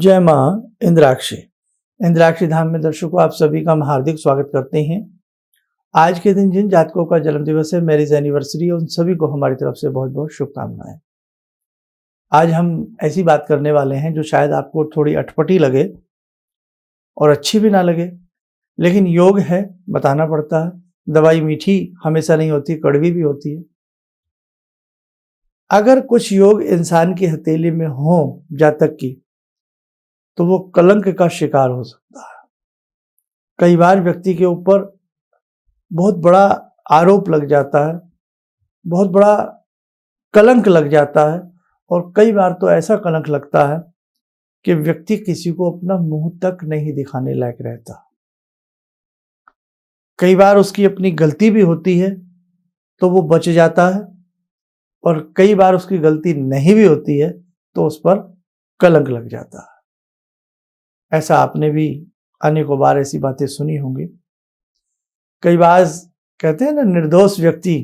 जय मां इंद्राक्षी। इंद्राक्षी धाम में दर्शकों आप सभी का हम हार्दिक स्वागत करते हैं। आज के दिन जिन जातकों का जन्म दिवस है, मैरिज एनिवर्सरी है, उन सभी को हमारी तरफ से बहुत बहुत शुभकामनाएं। आज हम ऐसी बात करने वाले हैं जो शायद आपको थोड़ी अटपटी लगे और अच्छी भी ना लगे, लेकिन योग है, बताना पड़ता है। दवाई मीठी हमेशा नहीं होती, कड़वी भी होती है। अगर कुछ योग इंसान की हथेली में हो जातक की, तो वो कलंक का शिकार हो सकता है। कई बार व्यक्ति के ऊपर बहुत बड़ा आरोप लग जाता है, बहुत बड़ा कलंक लग जाता है, और कई बार तो ऐसा कलंक लगता है कि व्यक्ति किसी को अपना मुंह तक नहीं दिखाने लायक रहता। कई बार उसकी अपनी गलती भी होती है तो वो बच जाता है, और कई बार उसकी गलती नहीं भी होती है तो उस पर कलंक लग जाता है। ऐसा आपने भी अनेकों बार ऐसी बातें सुनी होंगी। कई बार कहते हैं ना, निर्दोष व्यक्ति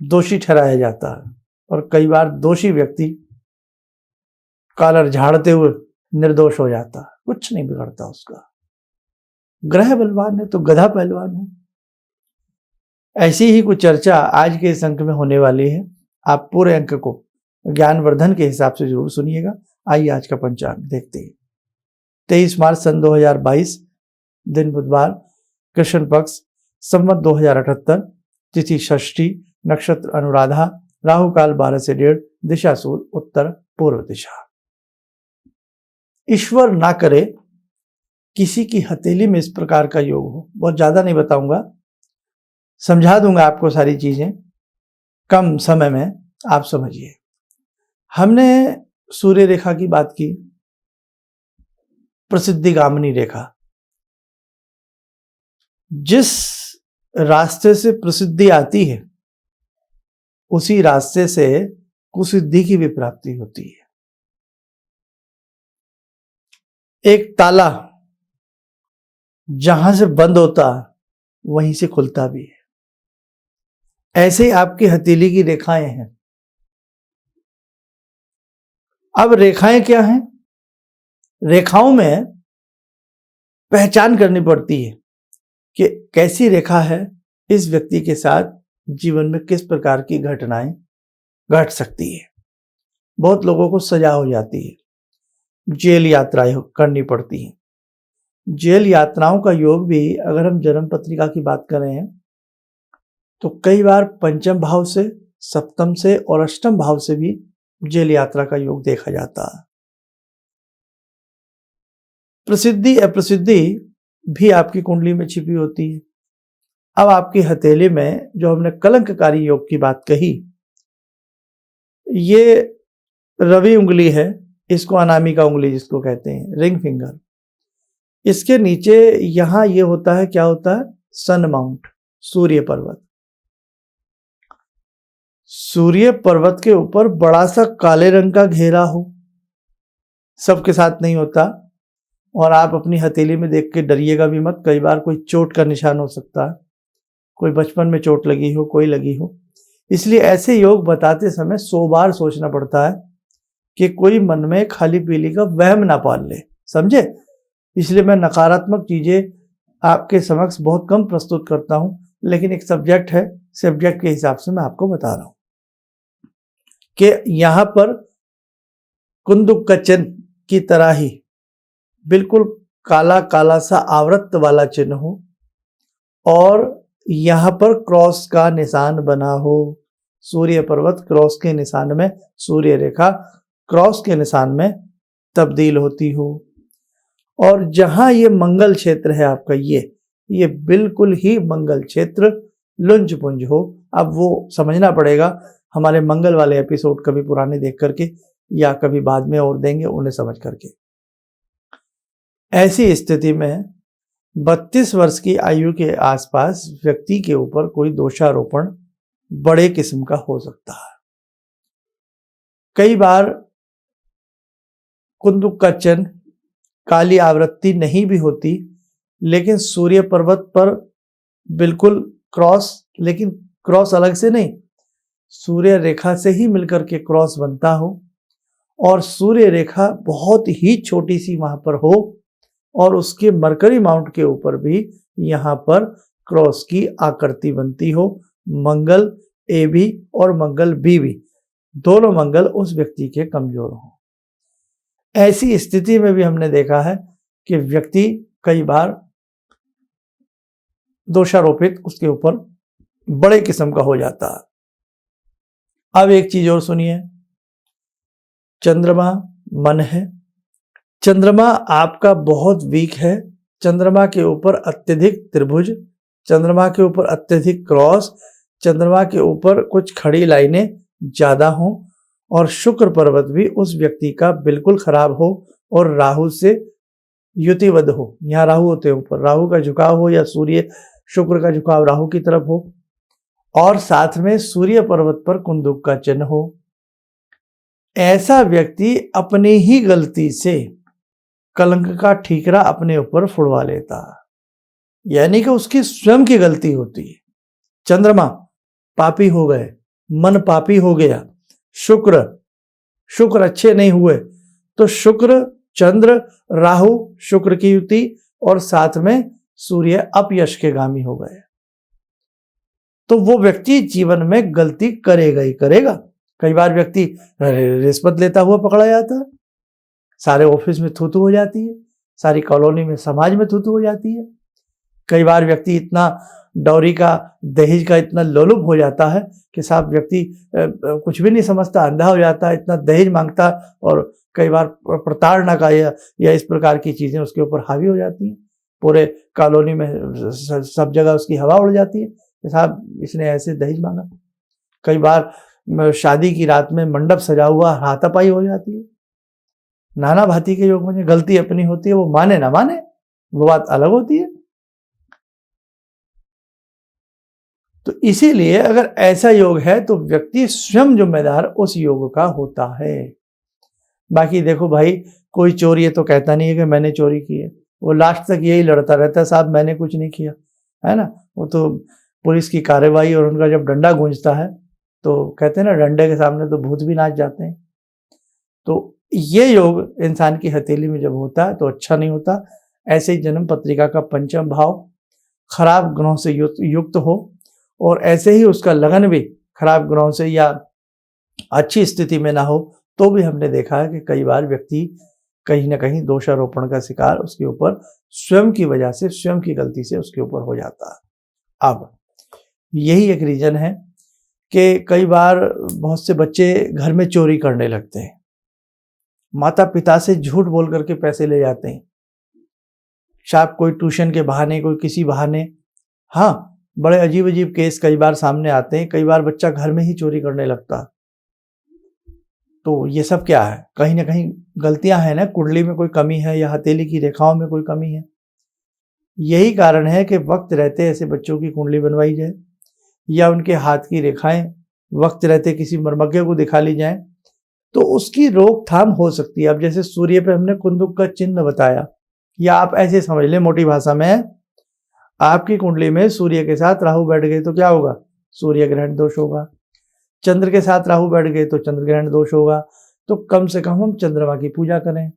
दोषी ठहराया जाता है, और कई बार दोषी व्यक्ति कॉलर झाड़ते हुए निर्दोष हो जाता है, कुछ नहीं बिगड़ता उसका। ग्रह बलवान है तो गधा पहलवान है। ऐसी ही कुछ चर्चा आज के इस अंक में होने वाली है। आप पूरे अंक को ज्ञानवर्धन के हिसाब से जरूर सुनिएगा। आइए आज का पंचांग देखते हैं। 23 मार्च सन 2022, दिन बुधवार, कृष्ण पक्ष, संवत 2078, तिथि षष्ठी, नक्षत्र अनुराधा, राहु काल 12 से 1:30, दिशा सूर्य उत्तर पूर्व दिशा। ईश्वर ना करे किसी की हथेली में इस प्रकार का योग हो। बहुत ज्यादा नहीं बताऊंगा, समझा दूंगा आपको सारी चीजें कम समय में, आप समझिए। हमने सूर्य रेखा की बात की, प्रसिद्धिगामिनी रेखा। जिस रास्ते से प्रसिद्धि आती है उसी रास्ते से कुसिद्धि की भी प्राप्ति होती है। एक ताला जहां से बंद होता वहीं से खुलता भी है। ऐसे ही आपकी हथेली की रेखाएं हैं। अब रेखाएं क्या हैं? रेखाओं में पहचान करनी पड़ती है कि कैसी रेखा है, इस व्यक्ति के साथ जीवन में किस प्रकार की घटनाएं घट सकती है। बहुत लोगों को सजा हो जाती है, जेल यात्राएं करनी पड़ती हैं। जेल यात्राओं का योग भी अगर हम जन्म पत्रिका की बात करें तो कई बार पंचम भाव से, सप्तम से और अष्टम भाव से भी जेल यात्रा का योग देखा जाता है। प्रसिद्धि अप्रसिद्धि भी आपकी कुंडली में छिपी होती है। अब आपकी हथेली में जो हमने कलंककारी योग की बात कही, ये रवि उंगली है, इसको अनामिका उंगली जिसको कहते हैं, रिंग फिंगर। इसके नीचे यहां ये होता है, क्या होता है? सन माउंट, सूर्य पर्वत। सूर्य पर्वत के ऊपर बड़ा सा काले रंग का घेरा हो, सबके साथ नहीं होता, और आप अपनी हथेली में देख के डरिएगा भी मत। कई बार कोई चोट का निशान हो सकता है, कोई बचपन में चोट लगी हो, कोई लगी हो। इसलिए ऐसे योग बताते समय 100 बार सोचना पड़ता है कि कोई मन में खाली पीली का वहम ना पाल ले, समझे? इसलिए मैं नकारात्मक चीजें आपके समक्ष बहुत कम प्रस्तुत करता हूं, लेकिन एक सब्जेक्ट है, सब्जेक्ट के हिसाब से मैं आपको बता रहा हूं कि यहां पर कुंदुक का चिन्ह की तरह ही बिल्कुल काला काला सा आवृत्त वाला चिन्ह हो, और यहां पर क्रॉस का निशान बना हो। सूर्य पर्वत क्रॉस के निशान में, सूर्य रेखा क्रॉस के निशान में तब्दील होती हो, और जहां ये मंगल क्षेत्र है आपका, ये बिल्कुल ही मंगल क्षेत्र लुंज पुंज हो। अब वो समझना पड़ेगा, हमारे मंगल वाले एपिसोड कभी पुराने देख करके या कभी बाद में और देंगे, उन्हें समझ करके। ऐसी स्थिति में 32 वर्ष की आयु के आसपास व्यक्ति के ऊपर कोई दोषारोपण बड़े किस्म का हो सकता है। कई बार कुंदुक का चिन्ह, काली आवृत्ति नहीं भी होती, लेकिन सूर्य पर्वत पर बिल्कुल क्रॉस, लेकिन क्रॉस अलग से नहीं, सूर्य रेखा से ही मिलकर के क्रॉस बनता हो, और सूर्य रेखा बहुत ही छोटी सी वहां पर हो और उसके मरकरी माउंट के ऊपर भी यहाँ पर क्रॉस की आकृति बनती हो, मंगल ए भी और मंगल बी भी, दोनों मंगल उस व्यक्ति के कमजोर हों। ऐसी स्थिति में भी हमने देखा है कि व्यक्ति कई बार दोषारोपित उसके ऊपर बड़े किस्म का हो जाता है। अब एक चीज और सुनिए, चंद्रमा मन है, चंद्रमा आपका बहुत वीक है, चंद्रमा के ऊपर अत्यधिक त्रिभुज, चंद्रमा के ऊपर अत्यधिक क्रॉस, चंद्रमा के ऊपर कुछ खड़ी लाइनें ज्यादा हों और शुक्र पर्वत भी उस व्यक्ति का बिल्कुल खराब हो और राहु से युतिबद्ध हो, यहाँ राहु होते हैं ऊपर, राहु का झुकाव हो या सूर्य शुक्र का झुकाव राहु की तरफ हो और साथ में सूर्य पर्वत पर कुंदुक का चिन्ह हो, ऐसा व्यक्ति अपनी ही गलती से कलंक का ठीकरा अपने ऊपर फुड़वा लेता, यानी कि उसकी स्वयं की गलती होती है। चंद्रमा पापी हो गए, मन पापी हो गया, शुक्र अच्छे नहीं हुए, तो शुक्र चंद्र राहु शुक्र की युति और साथ में सूर्य अपयश के गामी हो गए, तो वो व्यक्ति जीवन में गलती करेगा ही करेगा। कई बार व्यक्ति रिश्वत लेता हुआ पकड़ा जाता है, सारे ऑफिस में थूथू हो जाती है, सारी कॉलोनी में समाज में थूथू हो जाती है। कई बार व्यक्ति इतना डौरी का दहेज का इतना लोलुप हो जाता है कि साहब व्यक्ति कुछ भी नहीं समझता, अंधा हो जाता है, इतना दहेज मांगता और कई बार प्रताड़ना का या इस प्रकार की चीजें उसके ऊपर हावी हो जाती हैं। पूरे कॉलोनी में सब जगह उसकी हवा उड़ जाती है कि साहब इसने ऐसे दहेज मांगा। कई बार शादी की रात में मंडप सजा हुआ हाथापाई हो जाती है। नाना भांति के योग में गलती अपनी होती है, वो माने ना माने वो बात अलग होती है। तो इसीलिए अगर ऐसा योग है तो व्यक्ति स्वयं जिम्मेदार उस योग का होता है। बाकी देखो भाई, कोई चोर ये तो कहता नहीं है कि मैंने चोरी की है, वो लास्ट तक यही लड़ता रहता है, साहब मैंने कुछ नहीं किया, है ना। वो तो पुलिस की कार्रवाई और उनका जब डंडा गूंजता है तो कहते हैं ना, डंडे के सामने तो भूत भी नाच जाते हैं। तो ये योग इंसान की हथेली में जब होता है तो अच्छा नहीं होता। ऐसे ही जन्म पत्रिका का पंचम भाव खराब ग्रहों से युक्त हो और ऐसे ही उसका लगन भी खराब ग्रहों से या अच्छी स्थिति में ना हो, तो भी हमने देखा है कि कई बार व्यक्ति कहीं ना कहीं दोषारोपण का शिकार उसके ऊपर स्वयं की वजह से, स्वयं की गलती से उसके ऊपर हो जाता है। अब यही एक रीजन है कि कई बार बहुत से बच्चे घर में चोरी करने लगते हैं, माता पिता से झूठ बोल करके पैसे ले जाते हैं, शायद कोई ट्यूशन के बहाने, कोई किसी बहाने। हाँ, बड़े अजीब अजीब केस कई बार सामने आते हैं। कई बार बच्चा घर में ही चोरी करने लगता। तो ये सब क्या है, कहीं ना कहीं गलतियां हैं ना, कुंडली में कोई कमी है या हथेली की रेखाओं में कोई कमी है। यही कारण है कि वक्त रहते ऐसे बच्चों की कुंडली बनवाई जाए या उनके हाथ की रेखाएं वक्त रहते किसी मर्मज्ञ को दिखा ली जाए, तो उसकी रोकथाम हो सकती है। अब जैसे सूर्य पे हमने कुंदुक का चिन्ह बताया, या आप ऐसे समझ लें मोटी भाषा में, आपकी कुंडली में सूर्य के साथ राहु बैठ गए तो क्या होगा, सूर्य ग्रहण दोष होगा। चंद्र के साथ राहु बैठ गए तो चंद्र ग्रहण दोष होगा। तो कम से कम हम चंद्रमा की पूजा करें,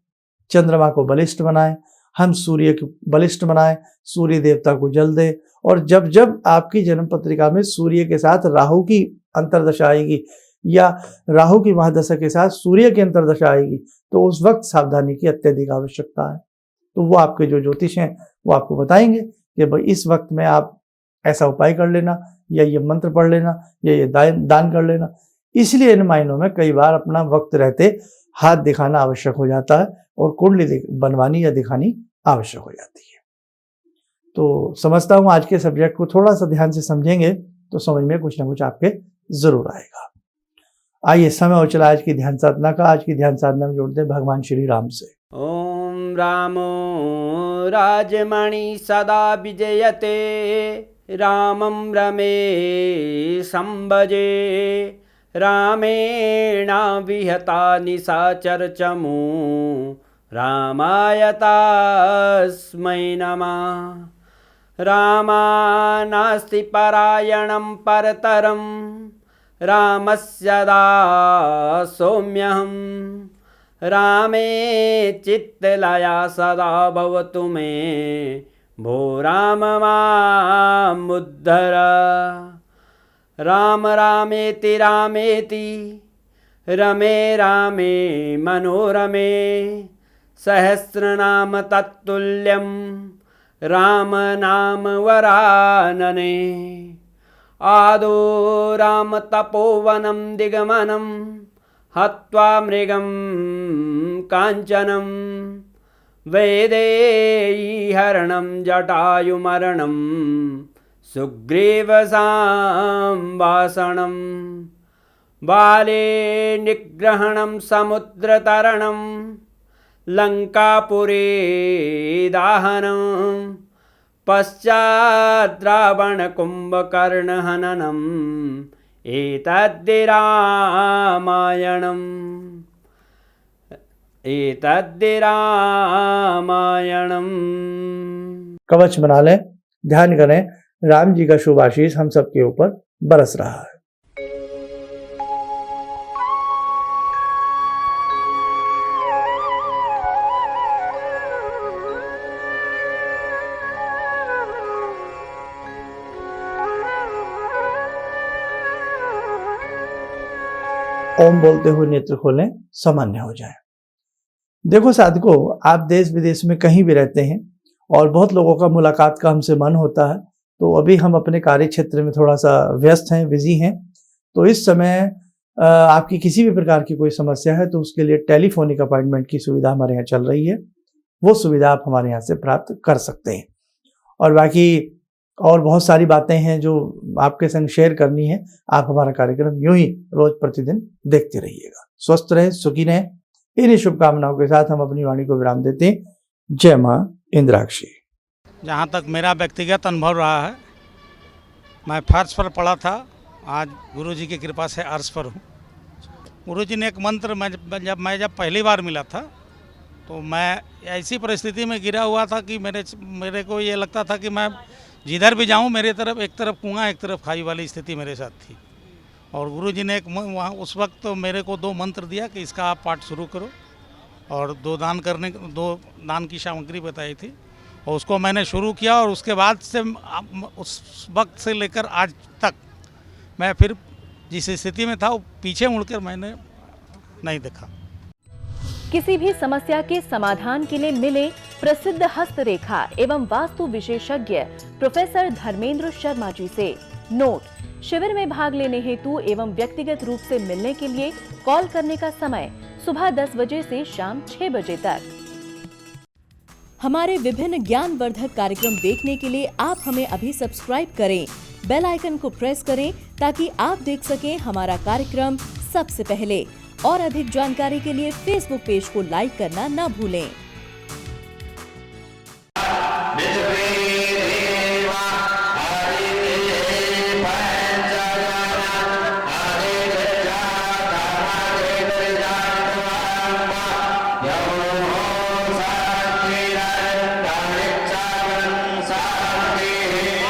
चंद्रमा को बलिष्ठ बनाएं, हम सूर्य को बलिष्ठ बनाएं, सूर्य देवता को जल दें। और जब जब आपकी जन्म पत्रिका में सूर्य के साथ राहु की अंतर्दशा आएगी या राहु की महादशा के साथ सूर्य की अंतर्दशा आएगी, तो उस वक्त सावधानी की अत्यधिक आवश्यकता है। तो वो आपके जो ज्योतिष हैं वो आपको बताएंगे कि भाई इस वक्त में आप ऐसा उपाय कर लेना, या ये मंत्र पढ़ लेना, या ये दान कर लेना। इसलिए इन मायनों में कई बार अपना वक्त रहते हाथ दिखाना आवश्यक हो जाता है और कुंडली बनवानी या दिखानी आवश्यक हो जाती है। तो समझता हूँ आज के सब्जेक्ट को थोड़ा सा ध्यान से समझेंगे तो समझ में कुछ ना कुछ आपके जरूर आएगा। आइए, समय हो चला आज की ध्यान साधना का। आज की ध्यान साधना में जोड़ते हैं भगवान श्री राम से। ओम रामो राजमणि सदा विजयते, रामं रमे संभजे, रामेण विहता निशाचर चमू, रामाय तस्मै नमः। रामानास्ति परायणं परतरं, रामस्य दासोऽम्यहम्। रामे चित्तलया सदा भवतु मे भो राम मामुद्धर। राम रामेति रामेति रमे रामे मनोरमे सहस्रनाम तत्तुल्यं राम नाम वरानने। आदो राम तपोवनं दिगमनं हत्वा मृगं काञ्चनं वैदेहीहरणं जटायुमरणं सुग्रीवसंभाषणं बाले निग्रहणं समुद्रतरणं लङ्कापुरे दाहनं पश्चात् रावणकुम्भकर्णहननम् एतद्धि रामायणम् कवच बना लें, ध्यान करें, राम जी का शुभ आशीष हम सबके ऊपर बरस रहा है। ओम बोलते हुए नेत्र खोलें, सामान्य हो जाए। देखो साधकों, आप देश विदेश में कहीं भी रहते हैं और बहुत लोगों का मुलाकात का हमसे मन होता है, तो अभी हम अपने कार्य क्षेत्र में थोड़ा सा व्यस्त हैं, बिजी हैं, तो इस समय आपकी किसी भी प्रकार की कोई समस्या है तो उसके लिए टेलीफोनिक अपॉइंटमेंट की सुविधा हमारे यहाँ चल रही है। वो सुविधा आप हमारे यहाँ से प्राप्त कर सकते हैं। और बाकी और बहुत सारी बातें हैं जो आपके संग शेयर करनी है। आप हमारा कार्यक्रम यूं ही रोज प्रतिदिन देखते रहिएगा। स्वस्थ रहें, सुखी रहें, इन्हीं शुभकामनाओं के साथ हम अपनी वाणी को विराम देते हैं। जय मां इंद्राक्षी। जहाँ तक मेरा व्यक्तिगत अनुभव रहा है, मैं फर्श पर पड़ा था, आज गुरुजी की कृपा से अर्श पर हूँ। गुरुजी ने एक मंत्र जब पहली बार मिला था तो मैं ऐसी परिस्थिति में गिरा हुआ था कि मेरे को ये लगता था कि मैं जिधर भी जाऊँ मेरे तरफ एक तरफ कुआं एक तरफ खाई वाली स्थिति मेरे साथ थी। और गुरुजी ने वहाँ उस वक्त तो मेरे को 2 मंत्र दिया कि इसका आप पाठ शुरू करो, और 2 दान की सामग्री बताई थी और उसको मैंने शुरू किया। और उसके बाद से उस वक्त से लेकर आज तक मैं फिर जिस स्थिति में था वो पीछे मुड़कर मैंने नहीं देखा। किसी भी समस्या के समाधान के लिए मिले प्रसिद्ध हस्तरेखा एवं वास्तु विशेषज्ञ प्रोफेसर धर्मेंद्र शर्मा जी से। नोट: शिविर में भाग लेने हेतु एवं व्यक्तिगत रूप से मिलने के लिए कॉल करने का समय सुबह 10 बजे से शाम 6 बजे तक। हमारे विभिन्न ज्ञानवर्धक कार्यक्रम देखने के लिए आप हमें अभी सब्सक्राइब करें, बेल आइकन को प्रेस करें ताकि आप देख सकें हमारा कार्यक्रम सबसे पहले। और अधिक जानकारी के लिए फेसबुक पेज को लाइक करना न भूलें।